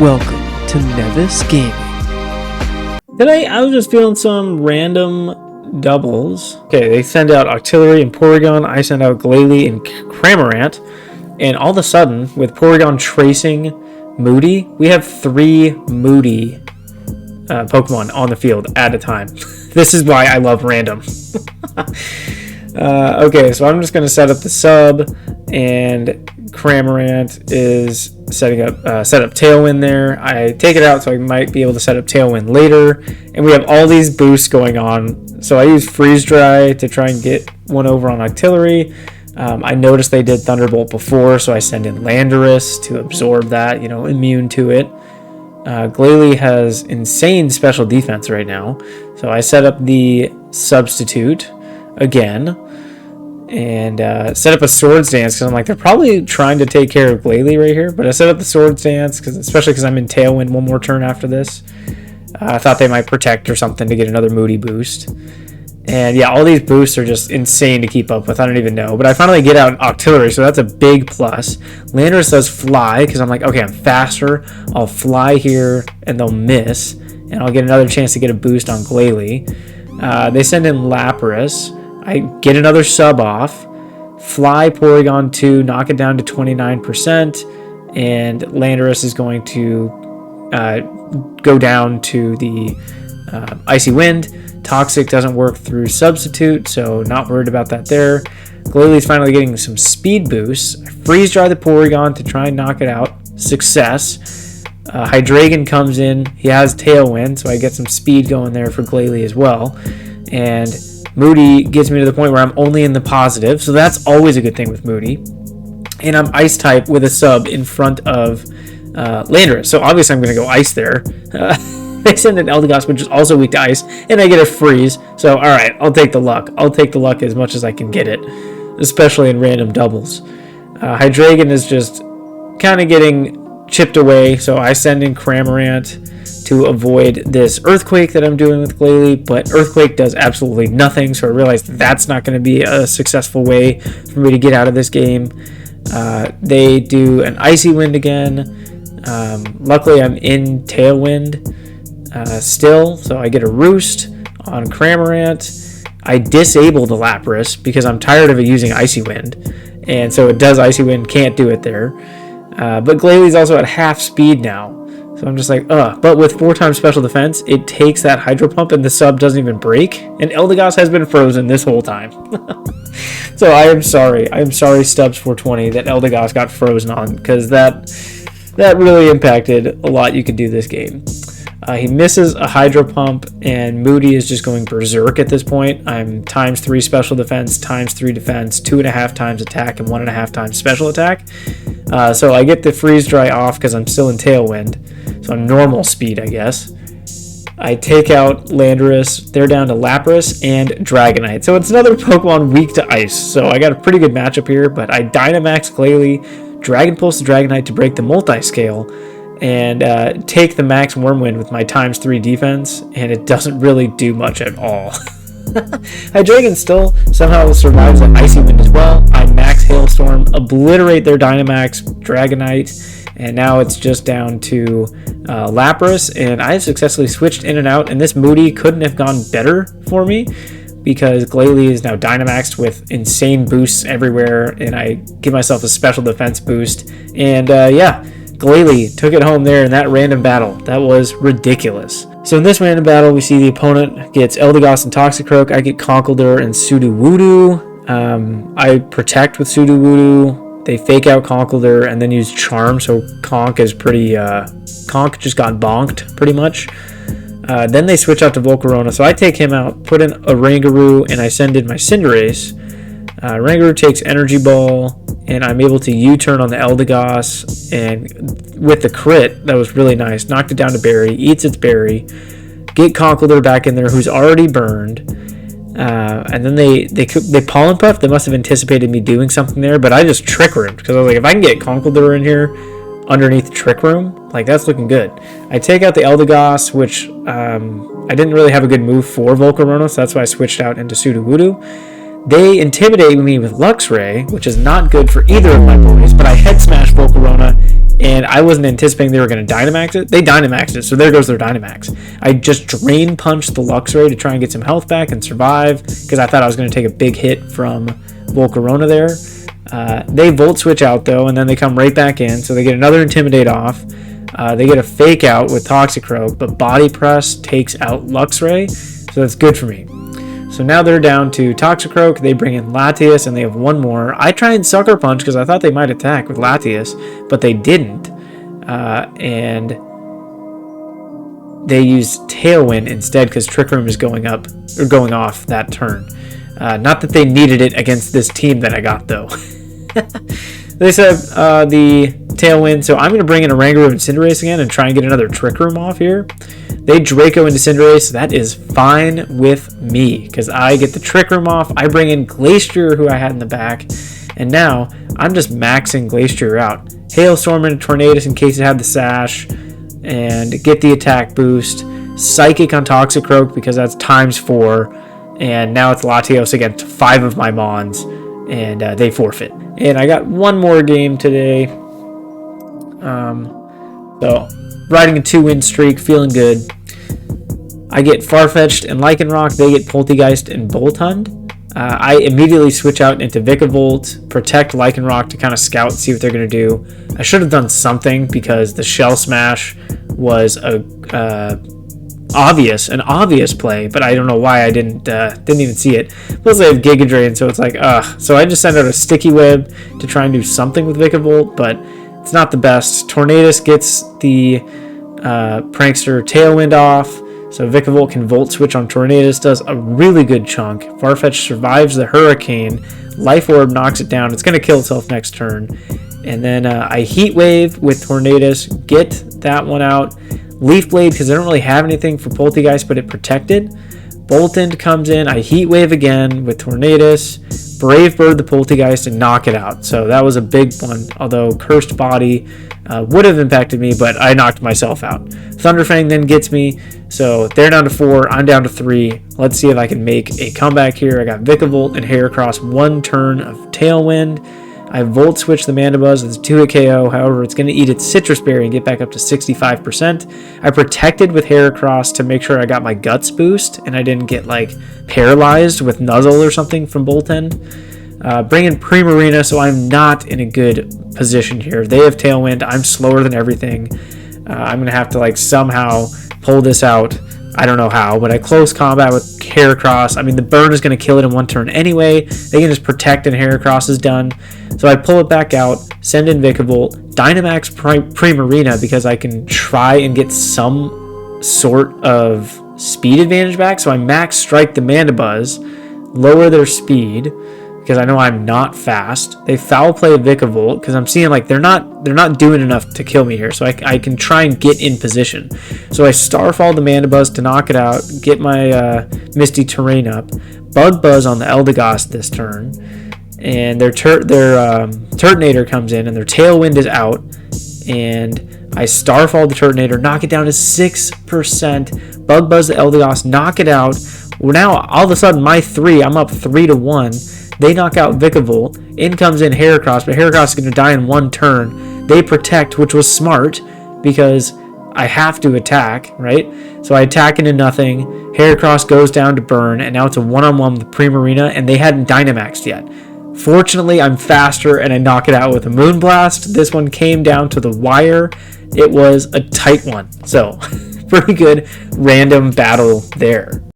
Welcome to Nevis Gaming. Today I was just feeling some random doubles. Okay, they send out Octillery and Porygon, I send out Glalie and Cramorant, and all of a sudden, with Porygon tracing Moody, we have 3 Moody Pokemon on the field at a time. This is why I love random. Okay, so I'm just going to set up the sub, and Cramorant is set up Tailwind there. I take it out so I might be able to set up Tailwind later, and we have all these boosts going on. So I use Freeze Dry to try and get one over on Octillery. I noticed they did Thunderbolt before, so I send in Landorus to absorb that, immune to it. Glalie has insane special defense right now, so I set up the Substitute again and set up a Swords Dance because I'm like, they're probably trying to take care of Glalie right here, but I set up the Swords Dance especially because I'm in Tailwind one more turn after this. I thought they might Protect or something to get another Moody boost. And yeah, all these boosts are just insane to keep up with. I don't even know. But I finally get out Octillery, so that's a big plus. Landorus does Fly, because I'm like, okay, I'm faster. I'll fly here, and they'll miss. And I'll get another chance to get a boost on Glalie. They send in Lapras. I get another sub off. Fly Porygon 2, knock it down to 29%. And Landorus is going to go down to the Icy Wind. Toxic doesn't work through Substitute, so not worried about that there. Glalie's finally getting some speed boosts. I Freeze Dry the Porygon to try and knock it out. Success. Hydreigon comes in. He has Tailwind, so I get some speed going there for Glalie as well. And Moody gets me to the point where I'm only in the positive, so that's always a good thing with Moody. And I'm Ice type with a sub in front of Landorus, so obviously I'm going to go Ice there. They send an Eldegoss, which is also weak to Ice, and I get a Freeze. So, alright, I'll take the luck. I'll take the luck as much as I can get it, especially in random doubles. Hydreigon is just kind of getting chipped away, so I send in Cramorant to avoid this Earthquake that I'm doing with Glalie, but Earthquake does absolutely nothing, so I realized that's not going to be a successful way for me to get out of this game. They do an Icy Wind again. Luckily, I'm in Tailwind still, so I get a Roost on Cramorant. I disable the Lapras because I'm tired of it using Icy Wind, and so it does Icy Wind, can't do it there. But Glalie's also at half speed now, so I'm just like, but with 4 times special defense, it takes that Hydro Pump and the sub doesn't even break, and Eldegoss has been frozen this whole time. So I am sorry Stubbs 420 that Eldegoss got frozen on, because that really impacted a lot you could do this game. He misses a Hydro Pump, and Moody is just going berserk at this point. I'm times 3 special defense, times 3 defense, 2.5 times attack, and 1.5 times special attack. So I get the Freeze Dry off because I'm still in Tailwind, so I'm normal speed, I guess. I take out Landorus. They're down to Lapras and Dragonite. So it's another Pokemon weak to Ice. So I got a pretty good matchup here, but I Dynamax Glalie, Dragon Pulse the Dragonite to break the multi-scale, and take the Max Wormwind with my times 3 defense, and it doesn't really do much at all. Hydreigon still somehow survives an Icy Wind as well. I Max Hailstorm, obliterate their Dynamax Dragonite, and now it's just down to Lapras, and I successfully switched in and out, and this Moody couldn't have gone better for me because Glalie is now Dynamaxed with insane boosts everywhere, and I give myself a special defense boost, and yeah, Glalie took it home there in that random battle. That was ridiculous. So in this random battle, we see the opponent gets Eldegoss and Toxicroak. I get Conkeldurr and Sudowoodo. I protect with Sudowoodo. They fake out Conkeldurr and then use Charm, so Conk is pretty... Conk just got bonked, pretty much. Then they switch out to Volcarona, so I take him out, put in a Rangaroo, and I send in my Cinderace. Rangaroo takes Energy Ball, and I'm able to U-turn on the Eldegoss, and with the crit, that was really nice. Knocked it down to Berry, eats its Berry, get Conkeldurr back in there, who's already burned, and then they Pollen Puff. They must have anticipated me doing something there, but I just Trick Roomed, because I was like, if I can get Conkeldurr in here underneath Trick Room, like, that's looking good. I take out the Eldegoss, which I didn't really have a good move for Volcarona, so that's why I switched out into Sudowoodo. They intimidate me with Luxray, which is not good for either of my boys, but I head smash Volcarona and I wasn't anticipating they were going to Dynamax it. They Dynamaxed it, so there goes their Dynamax. I just Drain Punched the Luxray to try and get some health back and survive, because I thought I was going to take a big hit from Volcarona there. They Volt Switch out, though, and then they come right back in, so they get another Intimidate off. They get a Fake Out with Toxicroak, but Body Press takes out Luxray, so that's good for me. So now they're down to Toxicroak. They bring in Latias, and they have one more. I try and Sucker Punch because I thought they might attack with Latias, but they didn't. And they use Tailwind instead because Trick Room is going off that turn. Not that they needed it against this team that I got, though. They said the Tailwind, so I'm going to bring in a Rangaroo and Cinderace again and try and get another Trick Room off here. They Draco into Cinderace, so that is fine with me because I get the Trick Room off. I bring in Glacier, who I had in the back, and now I'm just maxing Glacier out. Hailstorm into Tornadus in case it had the Sash, and get the attack boost. Psychic on Toxicroak because that's ×4, and now it's Latios against 5 of my Mons, and they forfeit. And I got one more game today. So riding a 2-win streak, feeling good. I get Farfetch'd and Lycanroc. They get Poltegeist and Boltund. I immediately switch out into Vikavolt, protect Lycanroc to kind of scout and see what they're going to do. I should have done something because the Shell Smash was an obvious play, but I don't know why I didn't even see it. Plus I have Giga Drain, so it's like, So I just sent out a Sticky Web to try and do something with Vikavolt, but it's not the best. Tornadus gets the Prankster Tailwind off, so Vikavolt can Volt Switch on Tornadus, does a really good chunk. Farfetch survives the Hurricane. Life Orb knocks it down. It's going to kill itself next turn. And then I Heat Wave with Tornadus, get that one out. Leaf Blade, because I don't really have anything for Poltegeist, but it protected. Boltund comes in. I Heat Wave again with Tornadus. Brave Bird the Poltegeist and knock it out. So that was a big one, although Cursed Body would have impacted me, but I knocked myself out. Thunderfang then gets me, so they're down to 4, I'm down to 3. Let's see if I can make a comeback here. I got Vikavolt and Heracross, 1 turn of Tailwind. I Volt Switch the Mandibuzz with 2-hit KO, however, it's going to eat its Citrus Berry and get back up to 65%. I protected with Heracross to make sure I got my Guts boost, and I didn't get, paralyzed with Nuzzle or something from Boltund. Bring in Primarina, so I'm not in a good position here. They have Tailwind, I'm slower than everything. I'm going to have to, somehow pull this out. I don't know how, but I close combat with Heracross. I mean, the burn is going to kill it in 1 turn anyway. They can just protect and Heracross is done. So I pull it back out, send in Vikavolt, Dynamax Primarina because I can try and get some sort of speed advantage back. So I max strike the Mandibuzz, lower their speed because I know I'm not fast. They foul play Vikavolt because I'm seeing they're not doing enough to kill me here. So I can try and get in position. So I Starfall the Mandibuzz to knock it out, get my Misty Terrain up, Bug Buzz on the Eldegoss this turn, and their Turtonator comes in and their Tailwind is out, and I Starfall the Turtonator, knock it down to 6%, Bug Buzz the Eldegoss, knock it out. Well, now all of a sudden my 3, I'm up 3-1. They knock out Vikavolt. In comes in Heracross, but Heracross is going to die in 1 turn. They protect, which was smart because I have to attack, right? So I attack into nothing. Heracross goes down to burn, and now it's a 1-on-1 with Primarina, and they hadn't Dynamaxed yet. Fortunately, I'm faster, and I knock it out with a Moonblast. This one came down to the wire. It was a tight one. So, pretty good random battle there.